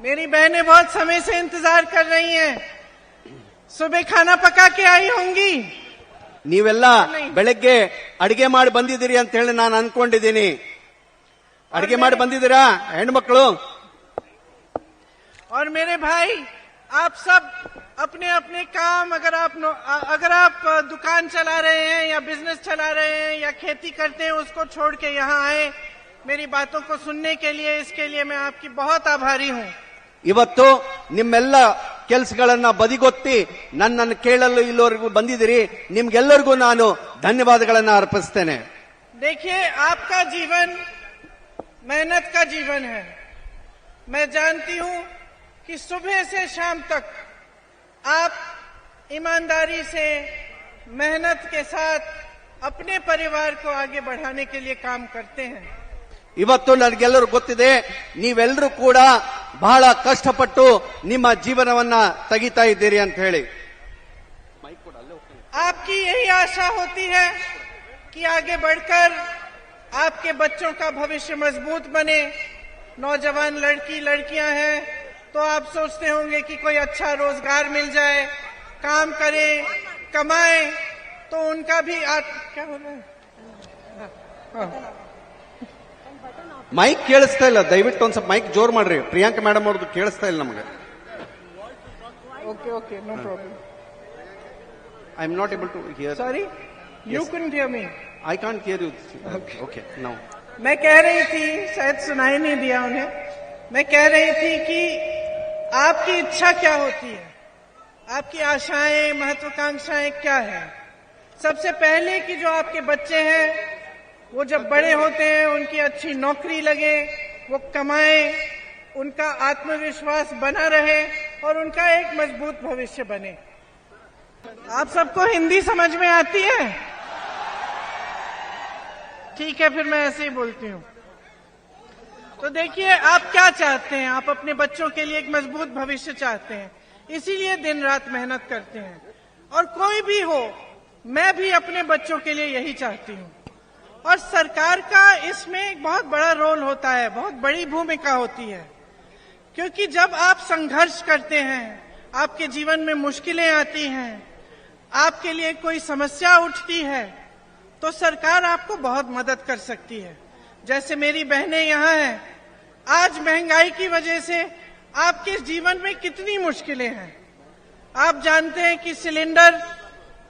मेरी बहनें बहुत समय से इंतजार कर रही हैं। सुबह खाना पका के आई होंगी। ನೀವೆಲ್ಲ ಬೆಳಗ್ಗೆ ಅಡಿಗೆ ಮಾಡಿ ಬಂದಿದ್ದೀರಿ ಅಂತ ಹೇಳಿ ನಾನು ಅನ್ಕೊಂಡಿದ್ದೀನಿ. ಅಡಿಗೆ ಮಾಡಿ ಬಂದಿದ್ದೀರಾ ಹೆಣ್ಮಕ್ಳು? और मेरे भाई, आप सब अपने अपने काम, अगर आप दुकान चला रहे हैं या बिजनेस चला रहे हैं या खेती करते हैं, उसको छोड़ के यहाँ आए मेरी बातों को सुनने के लिए। इसके लिए मैं आपकी बहुत आभारी हूँ। ಇವತ್ತು ನಿಮ್ಮೆಲ್ಲ ಕೆಲಸಗಳನ್ನ ಬದಿಗೊತ್ತಿ ನನ್ನನ್ನು ಕೇಳಲು ಇಲ್ಲಿವರೆಗೂ ಬಂದಿದ್ದೀರಿ. ನಿಮ್ಗೆಲ್ಲರಿಗೂ ನಾನು ಧನ್ಯವಾದಗಳನ್ನ ಅರ್ಪಿಸ್ತೇನೆ. देखिए, आपका जीवन मेहनत का जीवन है। मैं जानती हूँ कि सुबह से शाम तक आप ईमानदारी से, मेहनत के साथ अपने परिवार को आगे बढ़ाने के लिए काम करते हैं। ಇವತ್ತು ನನಗೆಲ್ಲರೂ ಗೊತ್ತಿದೆ, ನೀವೆಲ್ಲರೂ ಕೂಡ ಬಹಳ ಕಷ್ಟಪಟ್ಟು ನಿಮ್ಮ ಜೀವನವನ್ನ ತೆಗಿತಾ ಇದ್ದೀರಿ ಅಂತ ಹೇಳಿ. आपकी यही आशा होती है कि आगे बढ़कर आपके बच्चों का भविष्य मजबूत बने। नौजवान लड़कियां हैं तो आप सोचते होंगे कि कोई अच्छा रोजगार मिल जाए, काम करें, कमाएं, तो उनका भी क्या हो रहा है? ಮೈಕ್ ಕೇಳಿಸ್ತಾ ಇಲ್ಲ, ದಯವಿಟ್ಟು ಒಂದ್ ಸ್ವಲ್ಪ ಮೈಕ್ ಜೋರ್ ಮಾಡ್ರಿ. ಪ್ರಿಯಾಂಕಾ ಮೇಡಮ್ ಅವ್ರದ್ದು ಕೇಳಿಸ್ತಾ ಇಲ್ಲ ನಮಗೆ. Okay, no problem. I am not able to hear. Sorry, you couldn't hear me. I can't hear you. Okay, now. मैं कह रही थी, शायद सुनाई नहीं दिया उन्हें, मैं कह रही थी कि आपकी इच्छा क्या होती है, आपकी आशाएं, महत्वाकांक्षाएं क्या है। सबसे पहले कि जो आपके बच्चे हैं वो जब बड़े होते हैं, उनकी अच्छी नौकरी लगे, वो कमाएं, उनका आत्मविश्वास बना रहे और उनका एक मजबूत भविष्य बने। आप सबको हिंदी समझ में आती है? ठीक है, फिर मैं ऐसे ही बोलती हूँ। तो देखिए, आप क्या चाहते हैं? आप अपने बच्चों के लिए एक मजबूत भविष्य चाहते हैं, इसीलिए दिन रात मेहनत करते हैं। और कोई भी हो, मैं भी अपने बच्चों के लिए यही चाहती हूँ। और सरकार का इसमें एक बहुत बड़ा रोल होता है, बहुत बड़ी भूमिका होती है। क्योंकि जब आप संघर्ष करते हैं, आपके जीवन में मुश्किलें आती हैं, आपके लिए कोई समस्या उठती है, तो सरकार आपको बहुत मदद कर सकती है। जैसे मेरी बहनें यहाँ हैं, आज महंगाई की वजह से आपके जीवन में कितनी मुश्किलें हैं। आप जानते हैं कि सिलेंडर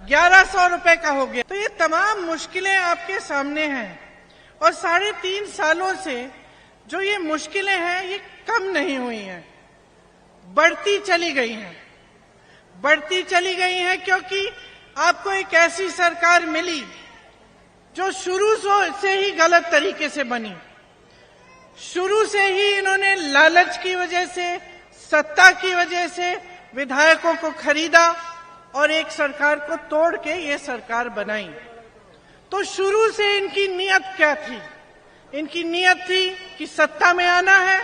1100 रुपए का हो गया। तो ये तमाम मुश्किलें आपके सामने हैं और 3.5 सालों से जो ये मुश्किलें हैं ये कम नहीं हुई हैं, बढ़ती चली गई हैं, क्योंकि आपको एक ऐसी सरकार मिली जो शुरू से ही गलत तरीके से बनी। शुरू से ही इन्होंने लालच की वजह से, सत्ता की वजह से विधायकों को खरीदा और एक सरकार को तोड़ के ये सरकार बनाई। तो शुरू से इनकी नीयत क्या थी? इनकी नीयत थी कि सत्ता में आना है,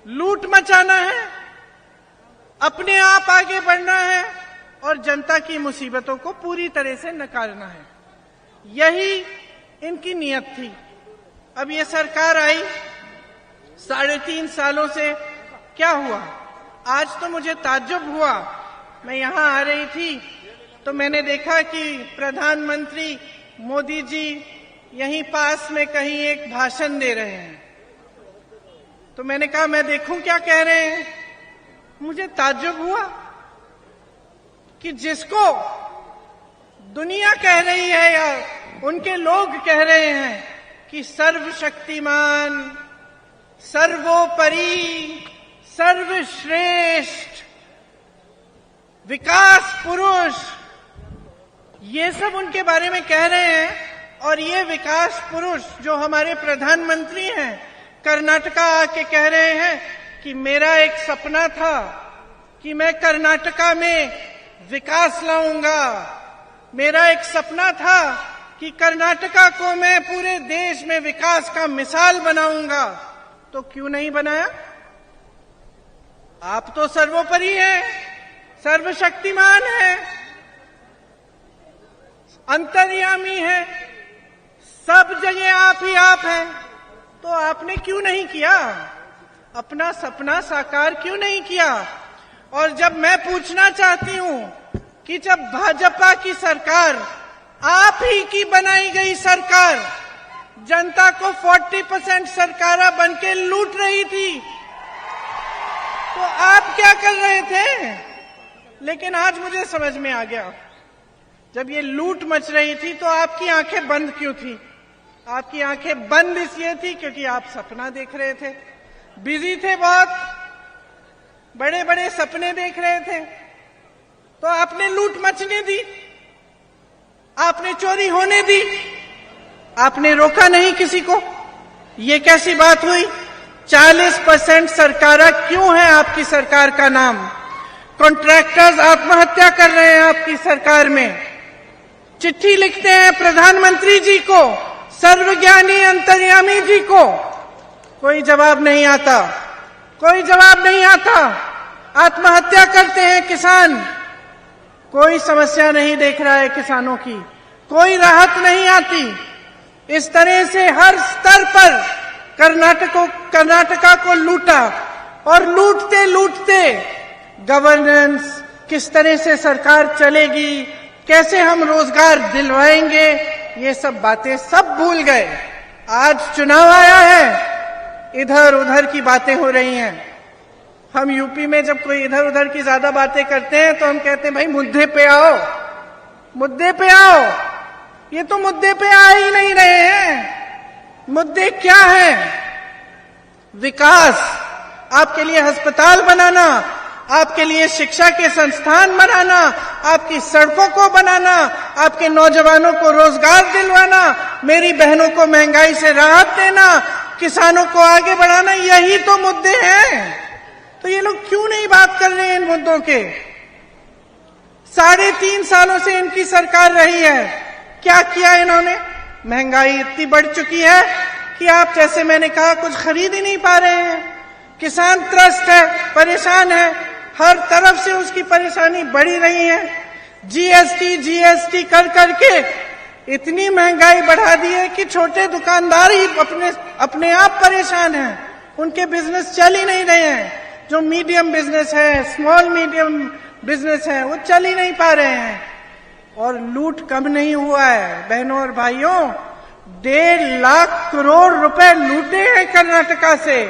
लूट मचाना है, अपने आप आगे बढ़ना है और जनता की मुसीबतों को पूरी तरह से नकारना है। यही इनकी नीयत थी। अब ये सरकार आई, 3.5 सालों से क्या हुआ? आज तो मुझे ताज्जुब हुआ, मैं यहाँ आ रही थी तो मैंने देखा कि प्रधानमंत्री मोदी जी यहीं पास में कहीं एक भाषण दे रहे हैं। तो मैंने कहा मैं देखूं क्या कह रहे हैं। मुझे ताज्जुब हुआ कि जिसको दुनिया कह रही है या उनके लोग कह रहे हैं कि सर्वशक्तिमान, सर्वोपरि, सर्वश्रेष्ठ, विकास पुरुष, ये सब उनके बारे में कह रहे हैं। और ये विकास पुरुष जो हमारे प्रधानमंत्री हैं, कर्नाटका आके कह रहे हैं कि मेरा एक सपना था कि मैं कर्नाटका में विकास लाऊंगा, मेरा एक सपना था कि कर्नाटका को मैं पूरे देश में विकास का मिसाल बनाऊंगा। तो क्यों नहीं बनाया? आप तो सर्वोपरि हैं, सर्वशक्तिमान हैं, अंतर्यामी हैं, सब जगह आप ही आप हैं। तो आपने क्यों नहीं किया? अपना सपना साकार क्यों नहीं किया? और जब मैं पूछना चाहती हूं कि जब भाजपा की सरकार, आप ही की बनाई गई सरकार, जनता को 40% सरकारा बनके लूट रही थी, तो आप क्या कर रहे थे? लेकिन आज मुझे समझ में आ गया, जब ये लूट मच रही थी तो आपकी आंखें बंद क्यों थी? आपकी आंखें बंद इसलिए थी क्योंकि आप सपना देख रहे थे, बिजी थे, बहुत बड़े बड़े सपने देख रहे थे। तो आपने लूट मचने दी, आपने चोरी होने दी, आपने रोका नहीं किसी को। ये कैसी बात हुई? 40% सरकारा क्यों है आपकी सरकार का नाम? कॉन्ट्रैक्टर्स आत्महत्या कर रहे हैं आपकी सरकार में। चिट्ठी लिखते हैं प्रधानमंत्री जी को, सर्वज्ञानी अंतर्यामी जी को, कोई जवाब नहीं आता, कोई जवाब नहीं आता। आत्महत्या करते हैं किसान, कोई समस्या नहीं देख रहा है किसानों की, कोई राहत नहीं आती। इस तरह से हर स्तर पर कर्नाटका को लूटा, और लूटते लूटते गवर्नेंस, किस तरह से सरकार चलेगी, कैसे हम रोजगार दिलवाएंगे, ये सब बातें सब भूल गए। आज चुनाव आया है, इधर उधर की बातें हो रही हैं। हम यूपी में जब कोई इधर उधर की ज्यादा बातें करते हैं तो हम कहते हैं भाई मुद्दे पे आओ, मुद्दे पे आओ। ये तो मुद्दे पे आ ही नहीं रहे हैं। मुद्दे क्या हैं? विकास, आपके लिए अस्पताल बनाना, आपके लिए शिक्षा के संस्थान बनाना, आपकी सड़कों को बनाना, आपके नौजवानों को रोजगार दिलवाना, मेरी बहनों को महंगाई से राहत देना, किसानों को आगे बढ़ाना, यही तो मुद्दे हैं। तो ये लोग क्यों नहीं बात कर रहे हैं इन मुद्दों के? 3.5 सालों से इनकी सरकार रही है, क्या किया इन्होंने? महंगाई इतनी बढ़ चुकी है कि आप, जैसे मैंने कहा, कुछ खरीद ही नहीं पा रहे हैं। किसान त्रस्त है, परेशान है, हर तरफ से उसकी परेशानी बढ़ी रही है। जीएसटी कर करके इतनी महंगाई बढ़ा दी है कि छोटे दुकानदार ही अपने आप परेशान हैं, उनके बिजनेस चल ही नहीं रहे हैं। जो मीडियम बिजनेस है, स्मॉल मीडियम बिजनेस है, वो चल ही नहीं पा रहे हैं। और लूट कम नहीं हुआ है बहनों और भाइयों, 1.5 लाख करोड़ रुपए लूटे हैं कर्नाटका से।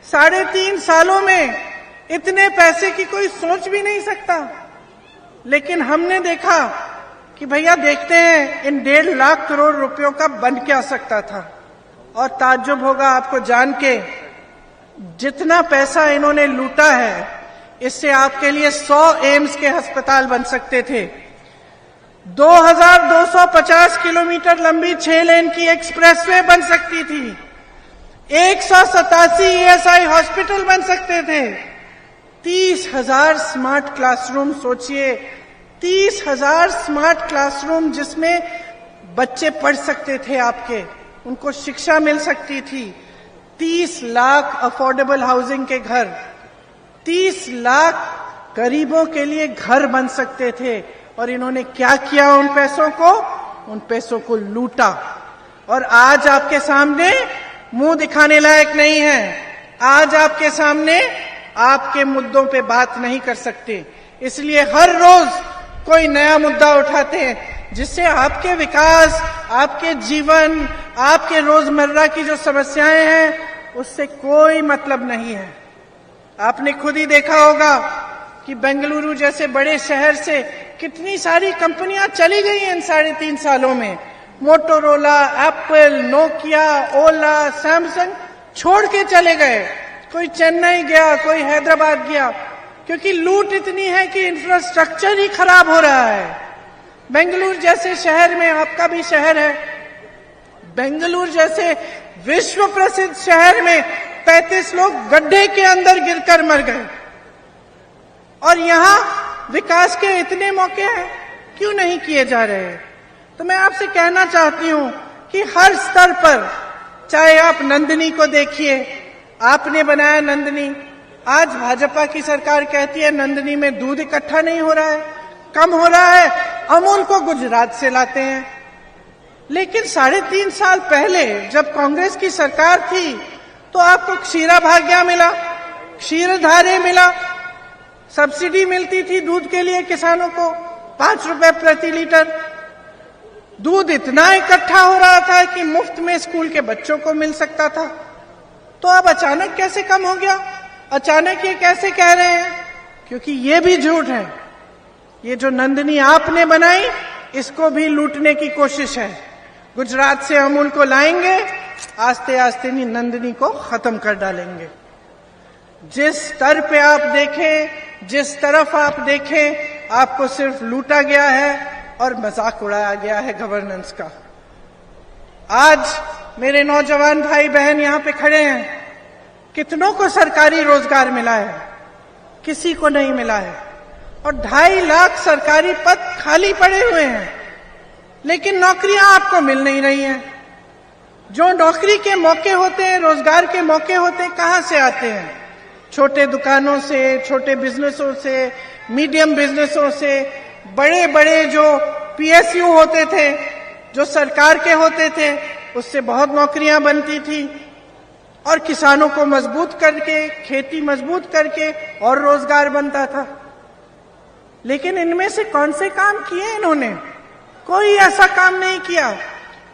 3.5 सालों में इतने पैसे की कोई सोच भी नहीं सकता। लेकिन हमने देखा कि भैया देखते हैं इन 1.5 लाख करोड़ रुपयों का बन क्या सकता था। और ताज्जुब होगा आपको जान के, जितना पैसा इन्होंने लूटा है, इससे आपके लिए 100 एम्स के अस्पताल बन सकते थे। 2250 किलोमीटर लंबी 6 लेन की एक्सप्रेसवे बन सकती थी। 187 ईएसआई हॉस्पिटल बन सकते थे। 30,000 स्मार्ट क्लासरूम, सोचिए 30,000 स्मार्ट क्लासरूम, जिसमें बच्चे पढ़ सकते थे आपके, उनको शिक्षा मिल सकती थी। 30 लाख अफोर्डेबल हाउसिंग के घर, 30 लाख गरीबों के लिए घर बन सकते थे। और इन्होंने क्या किया? उन पैसों को लूटा। और आज आपके सामने मुंह दिखाने लायक नहीं है। आज आपके सामने आपके मुद्दों पे बात नहीं कर सकते, इसलिए हर रोज कोई नया मुद्दा उठाते हैं जिससे आपके विकास, आपके जीवन, आपके रोजमर्रा की जो समस्याएं हैं, उससे कोई मतलब नहीं है। आपने खुद ही देखा होगा कि बेंगलुरु जैसे बड़े शहर से कितनी सारी कंपनियां चली गई हैं इन 3.5 सालों में। मोटोरोला, एप्पल, नोकिया, ओला, सैमसंग छोड़ के चले गए। कोई चेन्नई गया, कोई हैदराबाद गया, क्योंकि लूट इतनी है कि इंफ्रास्ट्रक्चर ही खराब हो रहा है। बेंगलुरु जैसे शहर में, आपका भी शहर है, बेंगलुरु जैसे विश्व प्रसिद्ध शहर में 35 लोग गड्ढे के अंदर गिरकर मर गए। और यहां विकास के इतने मौके हैं, क्यों नहीं किए जा रहे? तो मैं आपसे कहना चाहती हूं कि हर स्तर पर, चाहे आप नंदिनी को देखिए, आपने बनाया नंदिनी, आज भाजपा की सरकार कहती है नंदिनी में दूध इकट्ठा नहीं हो रहा है, कम हो रहा है, अमूल को गुजरात से लाते हैं। लेकिन 3.5 साल पहले जब कांग्रेस की सरकार थी, तो आपको क्षीरा भाग्य मिला, क्षीरधारे मिला, सब्सिडी मिलती थी दूध के लिए किसानों को 5 रुपए प्रति लीटर। दूध इतना इकट्ठा हो रहा था कि मुफ्त में स्कूल के बच्चों को मिल सकता था। तो अब अचानक कैसे कम हो गया? अचानक ये कैसे कह रहे हैं? क्योंकि ये भी झूठ है। ये जो नंदनी आपने बनाई, इसको भी लूटने की कोशिश है। गुजरात से अमूल को लाएंगे, आस्ते आस्ते नंदनी को खत्म कर डालेंगे। जिस स्तर पे आप देखें, जिस तरफ आप देखें, आपको सिर्फ लूटा गया है और मजाक उड़ाया गया है गवर्नेंस का। आज मेरे नौजवान भाई बहन यहां पे खड़े हैं, कितनों को सरकारी रोजगार मिला है? किसी को नहीं मिला है। और 2.5 लाख सरकारी पद खाली पड़े हुए हैं, लेकिन नौकरियां आपको मिल नहीं रही हैं। जो नौकरी के मौके होते हैं, रोजगार के मौके होते हैं, कहां से आते हैं? छोटे दुकानों से, छोटे बिजनेसों से, मीडियम बिजनेसों से, बड़े बड़े जो PSU होते थे, जो सरकार के होते थे, उससे बहुत नौकरियां बनती थी। और किसानों को मजबूत करके, खेती मजबूत करके और रोजगार बनता था। लेकिन इनमें से कौन से काम किए इन्होंने? कोई ऐसा काम नहीं किया।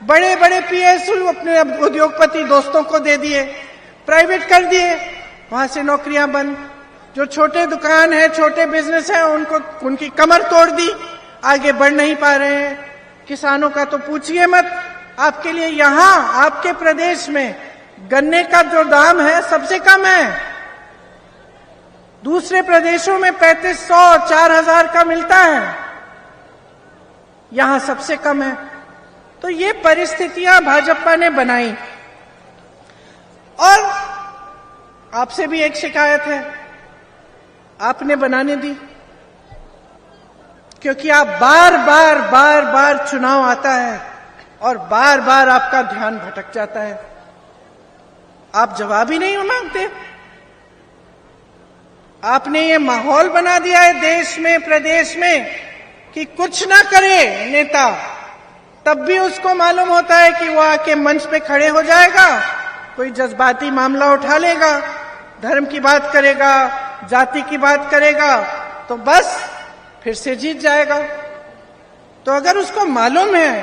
बड़े बड़े PSU अपने उद्योगपति दोस्तों को दे दिए, प्राइवेट कर दिए, वहां से नौकरियां बंद। जो छोटे दुकान है, छोटे बिजनेस है, उनको उनकी कमर तोड़ दी, आगे बढ़ नहीं पा रहे हैं। किसानों का तो पूछिए मत। आपके लिए यहां आपके प्रदेश में गन्ने का जो दाम है सबसे कम है। दूसरे प्रदेशों में 3500, 4000 का मिलता है, यहां सबसे कम है। तो ये परिस्थितियां भाजपा ने बनाई। और आपसे भी एक शिकायत है, आपने बनाने दी, क्योंकि आप बार बार चुनाव आता है और बार बार आपका ध्यान भटक जाता है। आप जवाब ही नहीं मांगते। आपने ये माहौल बना दिया है देश में, प्रदेश में, कि कुछ ना करे नेता, तब भी उसको मालूम होता है कि वो आके मंच पे खड़े हो जाएगा, कोई जज्बाती मामला उठा लेगा, धर्म की बात करेगा, जाति की बात करेगा, तो बस फिर से जीत जाएगा। तो अगर उसको मालूम है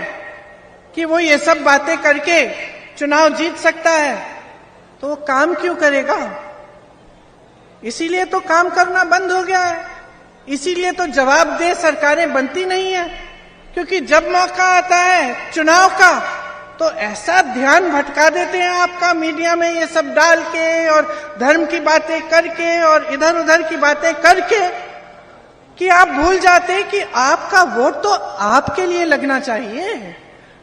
कि वो ये सब बातें करके चुनाव जीत सकता है, तो वो काम क्यों करेगा? इसीलिए तो काम करना बंद हो गया है। इसीलिए तो जवाबदेह सरकारें बनती नहीं है, क्योंकि जब मौका आता है चुनाव का, तो ऐसा ध्यान भटका देते हैं आपका मीडिया में ये सब डाल के और धर्म की बातें करके और इधर उधर की बातें करके, कि आप भूल जाते हैं कि आपका वोट तो आपके लिए लगना चाहिए।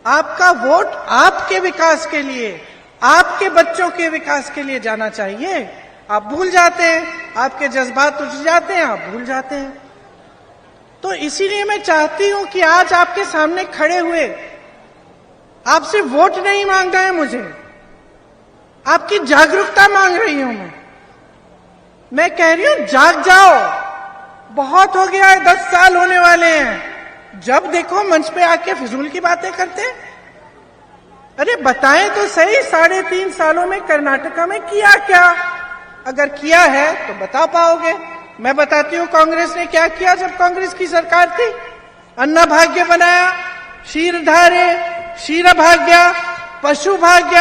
आपका वोट आपके विकास के लिए, आपके बच्चों के विकास के लिए जाना चाहिए। आप भूल जाते हैं, आपके जज्बात उठ जाते हैं, आप भूल जाते हैं। तो इसीलिए मैं चाहती हूं कि आज आपके सामने खड़े हुए, आपसे वोट नहीं मांगना है मुझे, आपकी जागरूकता मांग रही हूं मैं कह रही हूं जाग जाओ। बहुत हो गया है, 10 साल होने वाले हैं, जब देखो मंच पे आके फिजूल की बातें करते हैं। अरे बताएं तो सही, 3.5 सालों में कर्नाटका में किया क्या? अगर किया है तो बता पाओगे। मैं बताती हूं कांग्रेस ने क्या किया जब कांग्रेस की सरकार थी। अन्ना भाग्य बनाया, क्षीरधारे, क्षीर भाग्य, पशु भाग्य,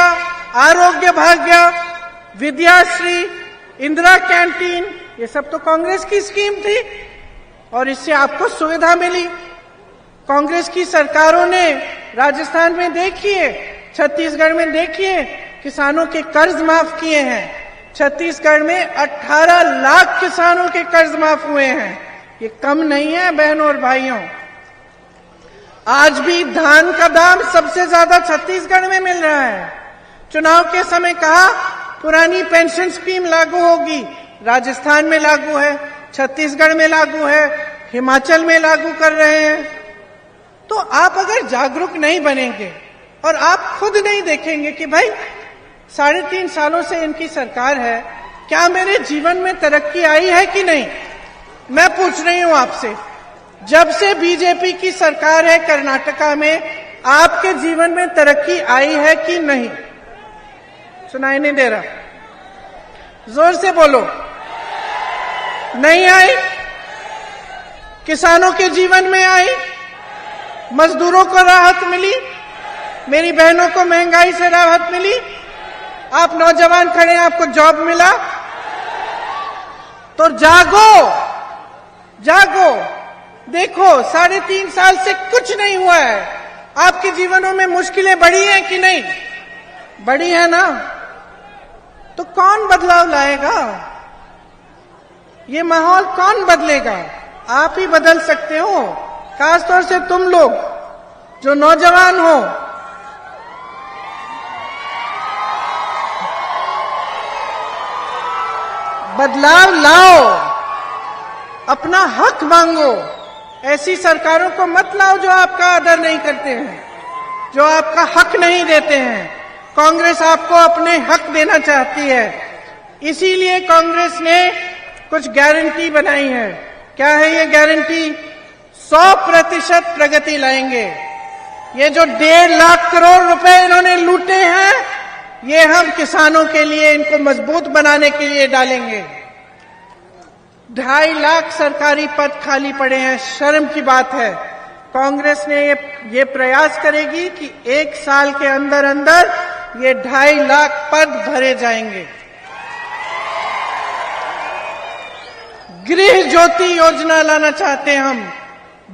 आरोग्य भाग्य, विद्याश्री, इंदिरा कैंटीन, ये सब तो कांग्रेस की स्कीम थी और इससे आपको सुविधा मिली। कांग्रेस की सरकारों ने राजस्थान में देखिए, छत्तीसगढ़ में देखिए, किसानों के कर्ज माफ किए हैं। छत्तीसगढ़ में 18 लाख किसानों के कर्ज माफ हुए हैं। ये कम नहीं है बहनों और भाइयों। आज भी धान का दाम सबसे ज्यादा छत्तीसगढ़ में मिल रहा है। चुनाव के समय कहा पुरानी पेंशन स्कीम लागू होगी, राजस्थान में लागू है, छत्तीसगढ़ में लागू है, हिमाचल में लागू कर रहे हैं। तो आप अगर जागरूक नहीं बनेंगे और आप खुद नहीं देखेंगे कि भाई 3.5 सालों से इनकी सरकार है, क्या मेरे जीवन में तरक्की आई है कि नहीं? मैं पूछ रही हूं आपसे, जब से बीजेपी की सरकार है कर्नाटका में, आपके जीवन में तरक्की आई है कि नहीं? सुनाई नहीं दे रहा। जोर से बोलो। नहीं आई? किसानों के जीवन में आई? मजदूरों को राहत मिली? मेरी बहनों को महंगाई से राहत मिली? आप नौजवान खड़े हैं, आपको जॉब मिला? तो जागो, जागो। देखो 3.5 साल से कुछ नहीं हुआ है। आपके जीवनों में मुश्किलें बढ़ी हैं कि नहीं? बढ़ी है ना? तो कौन बदलाव लाएगा? ये माहौल कौन बदलेगा? आप ही बदल सकते हो, खासतौर से तुम लोग जो नौजवान हो। बदलाव लाओ, अपना हक मांगो। ऐसी सरकारों को मत लाओ जो आपका आदर नहीं करते हैं, जो आपका हक नहीं देते हैं। कांग्रेस आपको अपने हक देना चाहती है, इसीलिए कांग्रेस ने कुछ गारंटी बनाई है। क्या है ये गारंटी? 100% प्रगति लाएंगे। ये जो 1.5 लाख करोड़ रुपए इन्होंने लूटे हैं, ये हम किसानों के लिए, इनको मजबूत बनाने के लिए डालेंगे। 2.5 लाख सरकारी पद खाली पड़े हैं, शर्म की बात है। कांग्रेस ने ये प्रयास करेगी कि 1 साल के अंदर अंदर ये 2.5 लाख पद भरे जाएंगे। गृह ज्योति योजना लाना चाहते हैं हम।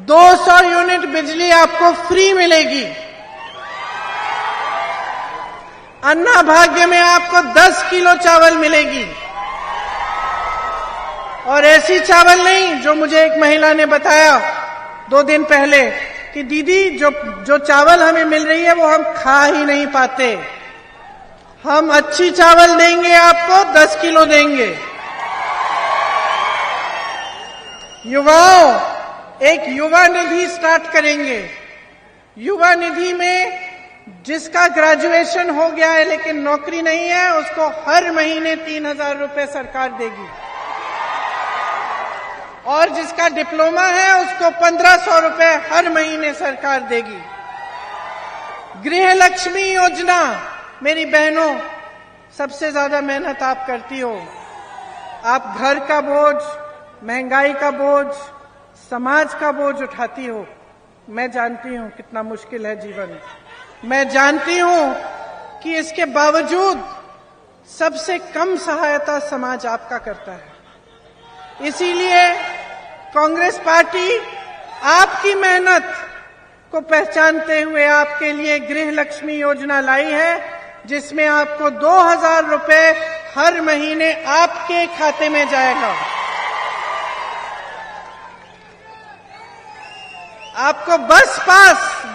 200 यूनिट बिजली आपको फ्री मिलेगी। अन्ना भाग्य में आपको 10 किलो चावल मिलेगी। और ऐसी चावल नहीं जो मुझे एक महिला ने बताया 2 दिन पहले कि दीदी जो चावल हमें मिल रही है वो हम खा ही नहीं पाते। हम अच्छी चावल देंगे, आपको 10 किलो देंगे। युवाओं, एक युवा निधि स्टार्ट करेंगे। युवा निधि में जिसका ग्रेजुएशन हो गया है लेकिन नौकरी नहीं है, उसको हर महीने 3,000 रुपए सरकार देगी। और जिसका डिप्लोमा है उसको 1,500 रुपए हर महीने सरकार देगी। गृह लक्ष्मी योजना, मेरी बहनों, सबसे ज्यादा मेहनत आप करती हो। आप घर का बोझ, महंगाई का बोझ, समाज का बोझ उठाती हो। मैं जानती हूं कितना मुश्किल है जीवन। मैं जानती हूं कि इसके बावजूद सबसे कम सहायता समाज आपका करता है। इसीलिए कांग्रेस पार्टी आपकी मेहनत को पहचानते हुए आपके लिए गृह लक्ष्मी योजना लाई है, जिसमें आपको 2,000 रुपए हर महीने आपके खाते में जाएगा। आपको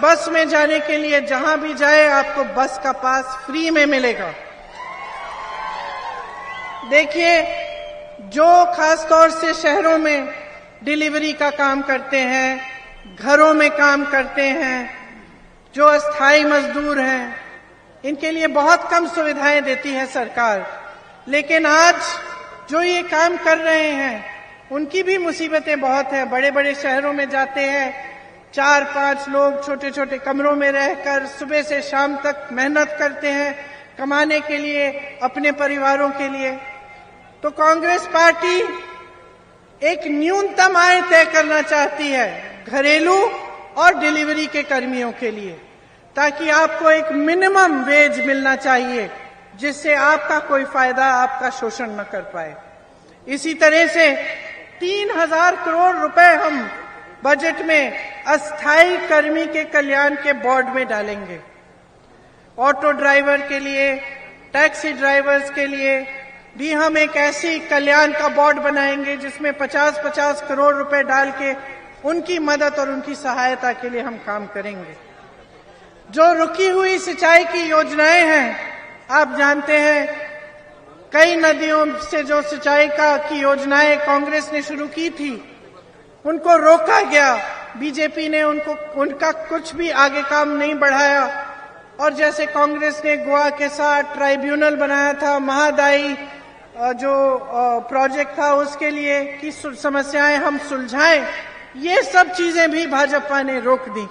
बस में जाने के लिए जहां भी जाए आपको बस का पास फ्री में मिलेगा। देखिए, जो खासतौर से शहरों में डिलीवरी का काम करते हैं, घरों में काम करते हैं, जो अस्थायी मजदूर हैं, इनके लिए बहुत कम सुविधाएं देती है सरकार। लेकिन आज जो ये काम कर रहे हैं उनकी भी मुसीबतें बहुत हैं। बड़े बड़े शहरों में जाते हैं, 4-5 लोग छोटे छोटे कमरों में रहकर सुबह से शाम तक मेहनत करते हैं कमाने के लिए, अपने परिवारों के लिए। तो कांग्रेस पार्टी एक न्यूनतम आय तय करना चाहती है घरेलू और डिलीवरी के कर्मियों के लिए, ताकि आपको एक मिनिमम वेज मिलना चाहिए, जिससे आपका कोई फायदा, आपका शोषण न कर पाए। इसी तरह से 3,000 करोड़ रुपए हम बजट में अस्थायी कर्मी के कल्याण के बोर्ड में डालेंगे। ऑटो ड्राइवर के लिए, टैक्सी ड्राइवर्स के लिए भी हम एक ऐसी कल्याण का बोर्ड बनाएंगे जिसमें 50-50 करोड़ रुपए डाल के उनकी मदद और उनकी सहायता के लिए हम काम करेंगे। जो रुकी हुई सिंचाई की योजनाएं हैं, आप जानते हैं कई नदियों से जो सिंचाई की योजनाएं कांग्रेस ने शुरू की थी, उनको रोका गया। बीजेपी ने उनका कुछ भी आगे काम नहीं बढ़ाया। और जैसे कांग्रेस ने गोवा के साथ ट्राइब्यूनल बनाया था, महादाई जो प्रोजेक्ट था उसके लिए कि समस्याएं हम सुलझाएं, ये सब चीजें भी भाजपा ने रोक दी।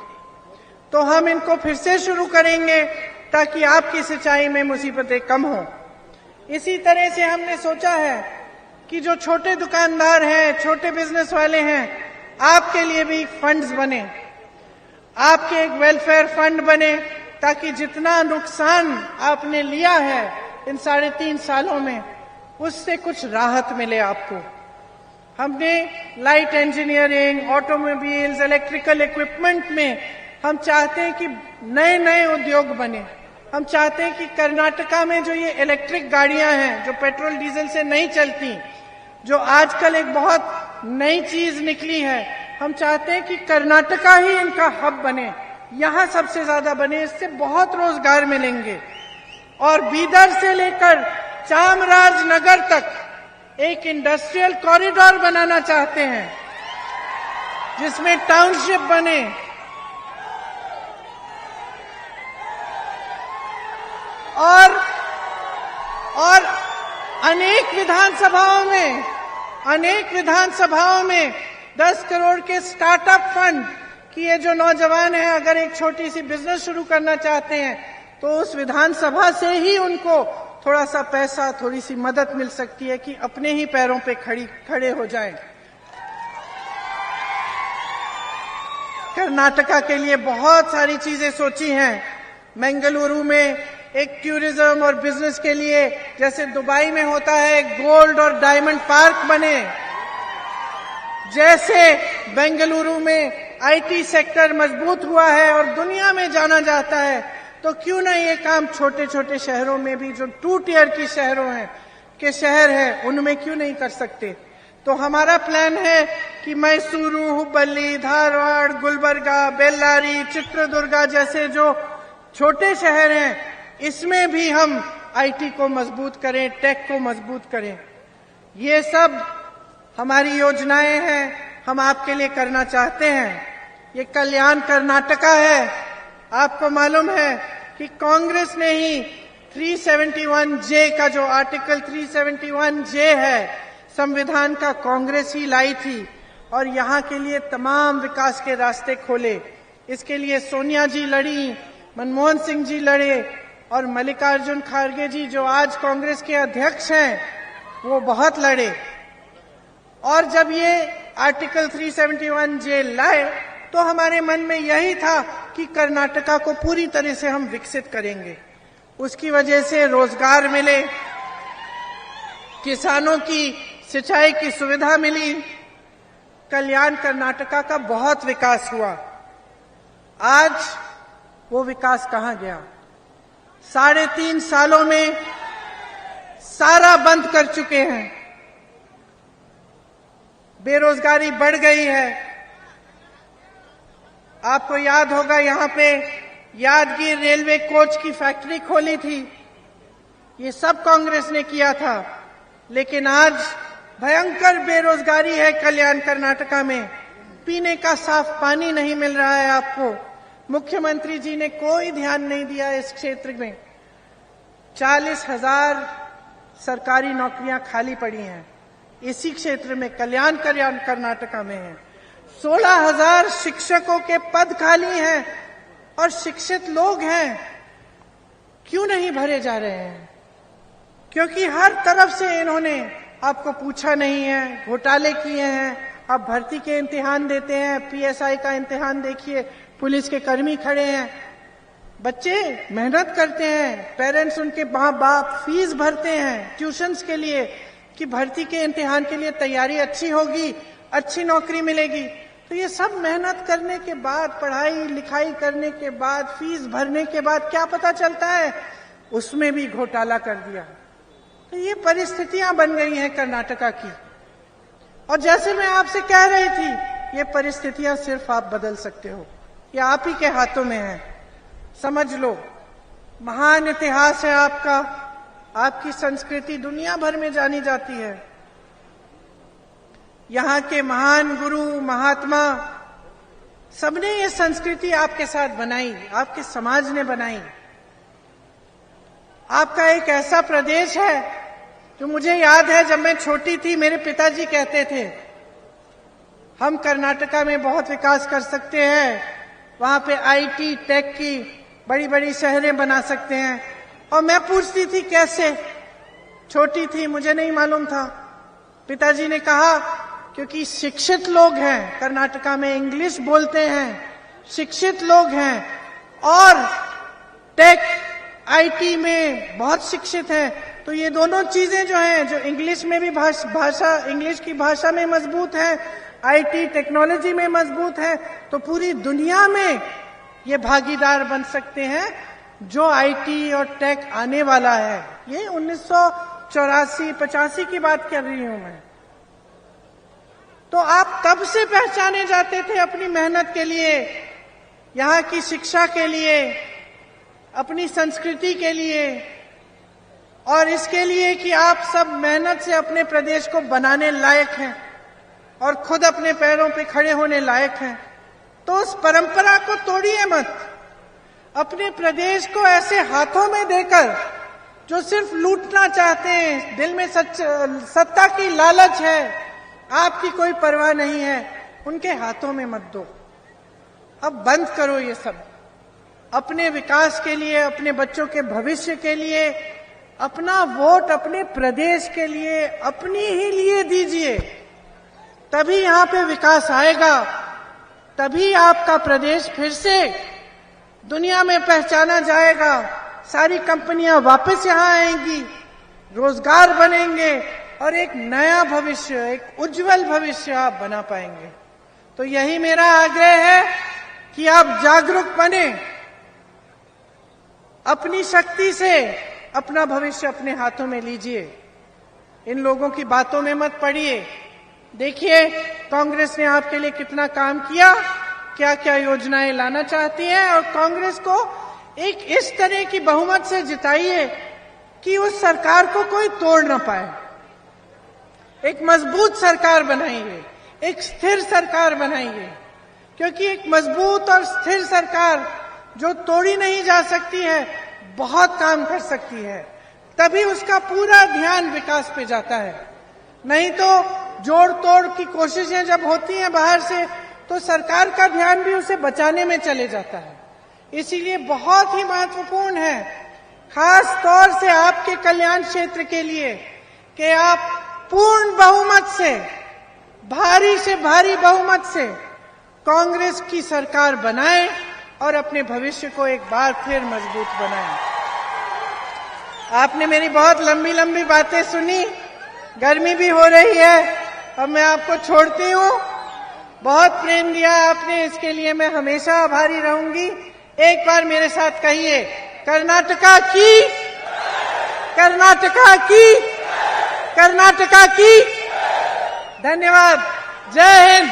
तो हम इनको फिर से शुरू करेंगे ताकि आपकी सिंचाई में मुसीबतें कम हो। इसी तरह से हमने सोचा है कि जो छोटे दुकानदार हैं, छोटे बिजनेस वाले हैं, आपके लिए भी फंड्स बने, आपके एक वेलफेयर फंड बने, ताकि जितना नुकसान आपने लिया है इन 3.5 सालों में, उससे कुछ राहत मिले आपको। हमने light engineering, automobiles, electrical equipment में हम चाहते हैं कि नए नए उद्योग बने। हम चाहते हैं कि कर्नाटका में जो ये इलेक्ट्रिक गाड़ियां हैं, जो पेट्रोल डीजल से नहीं चलती, जो आजकल एक बहुत नई चीज निकली है, हम चाहते हैं कि कर्नाटका ही इनका हब बने, यहां सबसे ज्यादा बने। इससे बहुत रोजगार मिलेंगे। और बीदर से लेकर चामराजनगर तक एक इंडस्ट्रियल कॉरिडोर बनाना चाहते हैं, जिसमें टाउनशिप बने, और अनेक विधानसभाओं में 10 करोड़ के स्टार्टअप फंड कि ये जो नौजवान हैं अगर एक छोटी सी बिजनेस शुरू करना चाहते हैं तो उस विधानसभा से ही उनको थोड़ा सा पैसा, थोड़ी सी मदद मिल सकती है कि अपने ही पैरों पे खड़े हो जाएं। कर्नाटका के लिए बहुत सारी चीजें सोची हैं। बेंगलुरु में एक टूरिज्म और बिजनेस के लिए, जैसे दुबई में होता है, गोल्ड और डायमंड पार्क बने, जैसे बेंगलुरु में आईटी सेक्टर मजबूत हुआ है और दुनिया में जाना जाता है, तो क्यों ना ये काम छोटे छोटे शहरों में भी, जो 2 टियर की शहर हैं, उनमें क्यों नहीं कर सकते। तो हमारा प्लान है कि मैसूरू, हुबली, धारवाड़, गुलबर्गा, बेल्लारी, चित्रदुर्गा जैसे जो छोटे शहर हैं, इसमें भी हम आईटी को मजबूत करें, टेक को मजबूत करें। ये सब हमारी योजनाएं हैं, हम आपके लिए करना चाहते हैं। ये कल्याण कर्नाटका है। आपको मालूम है कि कांग्रेस ने ही 371J का, जो आर्टिकल 371J है संविधान का, कांग्रेस ही लाई थी और यहाँ के लिए तमाम विकास के रास्ते खोले। इसके लिए सोनिया जी लड़ी, मनमोहन सिंह जी लड़े और मल्लिकार्जुन खड़गे जी, जो आज कांग्रेस के अध्यक्ष हैं, वो बहुत लड़े। और जब ये आर्टिकल 371J लाए तो हमारे मन में यही था कि कर्नाटका को पूरी तरह से हम विकसित करेंगे। उसकी वजह से रोजगार मिले, किसानों की सिंचाई की सुविधा मिली, कल्याण कर्नाटका का बहुत विकास हुआ। आज वो विकास कहां गया? 3.5 सालों में सारा बंद कर चुके हैं। बेरोजगारी बढ़ गई है। आपको याद होगा, यहां पे यादगीर रेलवे कोच की फैक्ट्री खोली थी। ये सब कांग्रेस ने किया था। लेकिन आज भयंकर बेरोजगारी है कल्याण कर्नाटका में। पीने का साफ पानी नहीं मिल रहा है आपको। मुख्यमंत्री जी ने कोई ध्यान नहीं दिया इस क्षेत्र में। 40,000 सरकारी नौकरियां खाली पड़ी हैं इसी क्षेत्र में, कल्याण कर्नाटका में है। 16,000 शिक्षकों के पद खाली हैं और शिक्षित लोग हैं, क्यों नहीं भरे जा रहे हैं? क्योंकि हर तरफ से इन्होंने आपको पूछा नहीं है, घोटाले किए हैं। आप भर्ती के इम्तिहान देते हैं, पीएसआई का इम्तिहान देखिए, पुलिस के कर्मी खड़े हैं, बच्चे मेहनत करते हैं, पेरेंट्स उनके माँ बाप फीस भरते हैं ट्यूशंस के लिए कि भर्ती के इम्तिहान के लिए तैयारी अच्छी होगी, अच्छी नौकरी मिलेगी। तो ये सब मेहनत करने के बाद, पढ़ाई लिखाई करने के बाद, फीस भरने के बाद क्या पता चलता है? उसमें भी घोटाला कर दिया। तो ये परिस्थितियां बन गई हैं कर्नाटका की। और जैसे मैं आपसे कह रही थी, ये परिस्थितियां सिर्फ आप बदल सकते हो, ये आप ही के हाथों में है। समझ लो, महान इतिहास है आपका, आपकी संस्कृति दुनिया भर में जानी जाती है। यहाँ के महान गुरु महात्मा सबने ये संस्कृति आपके साथ बनाई, आपके समाज ने बनाई। आपका एक ऐसा प्रदेश है जो मुझे याद है, जब मैं छोटी थी मेरे पिताजी कहते थे हम कर्नाटका में बहुत विकास कर सकते हैं, वहां पे आईटी टेक की बड़ी बड़ी शहरें बना सकते हैं। और मैं पूछती थी कैसे, छोटी थी, मुझे नहीं मालूम था। पिताजी ने कहा क्योंकि शिक्षित लोग हैं, कर्नाटका में इंग्लिश बोलते हैं, शिक्षित लोग हैं और टेक आईटी में बहुत शिक्षित हैं, तो ये दोनों चीजें जो हैं, जो इंग्लिश में भी भाषा इंग्लिश की भाषा में मजबूत है, आईटी टेक्नोलॉजी में मजबूत है, तो पूरी दुनिया में ये भागीदार बन सकते हैं जो आईटी और टेक आने वाला है। ये 1984-85 की बात कर रही हूं मैं। तो आप तब से पहचाने जाते थे अपनी मेहनत के लिए, यहाँ की शिक्षा के लिए, अपनी संस्कृति के लिए, और इसके लिए कि आप सब मेहनत से अपने प्रदेश को बनाने लायक हैं और खुद अपने पैरों पे खड़े होने लायक हैं। तो उस परंपरा को तोड़िए मत। अपने प्रदेश को ऐसे हाथों में देकर जो सिर्फ लूटना चाहते हैं, दिल में सत्ता की लालच है, आपकी कोई परवाह नहीं है, उनके हाथों में मत दो। अब बंद करो ये सब। अपने विकास के लिए, अपने बच्चों के भविष्य के लिए, अपना वोट अपने प्रदेश के लिए, अपनी ही लिए दीजिए। तभी यहां पे विकास आएगा, तभी आपका प्रदेश फिर से दुनिया में पहचाना जाएगा। सारी कंपनियां वापस यहां आएंगी, रोजगार बनेंगे और एक नया भविष्य, एक उज्जवल भविष्य आप बना पाएंगे। तो यही मेरा आग्रह है कि आप जागरूक बने, अपनी शक्ति से अपना भविष्य अपने हाथों में लीजिए। इन लोगों की बातों में मत पड़िए। देखिए कांग्रेस ने आपके लिए कितना काम किया, क्या क्या योजनाएं लाना चाहती है, और कांग्रेस को एक इस तरह की बहुमत से जिताइए कि उस सरकार को कोई तोड़ ना पाए। एक मजबूत सरकार बनाइए, एक स्थिर सरकार बनाइए, क्योंकि एक मजबूत और स्थिर सरकार जो तोड़ी नहीं जा सकती है, बहुत काम कर सकती है। तभी उसका पूरा ध्यान विकास पे जाता है। नहीं तो जोड़ तोड़ की कोशिशें जब होती हैं बाहर से, तो सरकार का ध्यान भी उसे बचाने में चले जाता है। इसीलिए बहुत ही महत्वपूर्ण है, खास तौर से आपके कल्याण क्षेत्र के लिए, कि आप पूर्ण बहुमत से, भारी से भारी बहुमत से कांग्रेस की सरकार बनाएं और अपने भविष्य को एक बार फिर मजबूत बनाएं। आपने मेरी बहुत लंबी लंबी बातें सुनी, गर्मी भी हो रही है, अब मैं आपको छोड़ती हूँ। बहुत प्रेम दिया आपने, इसके लिए मैं हमेशा आभारी रहूंगी। एक बार मेरे साथ कहिए, कर्नाटका की, कर्नाटका की, कर्नाटका की। धन्यवाद। जय हिंद।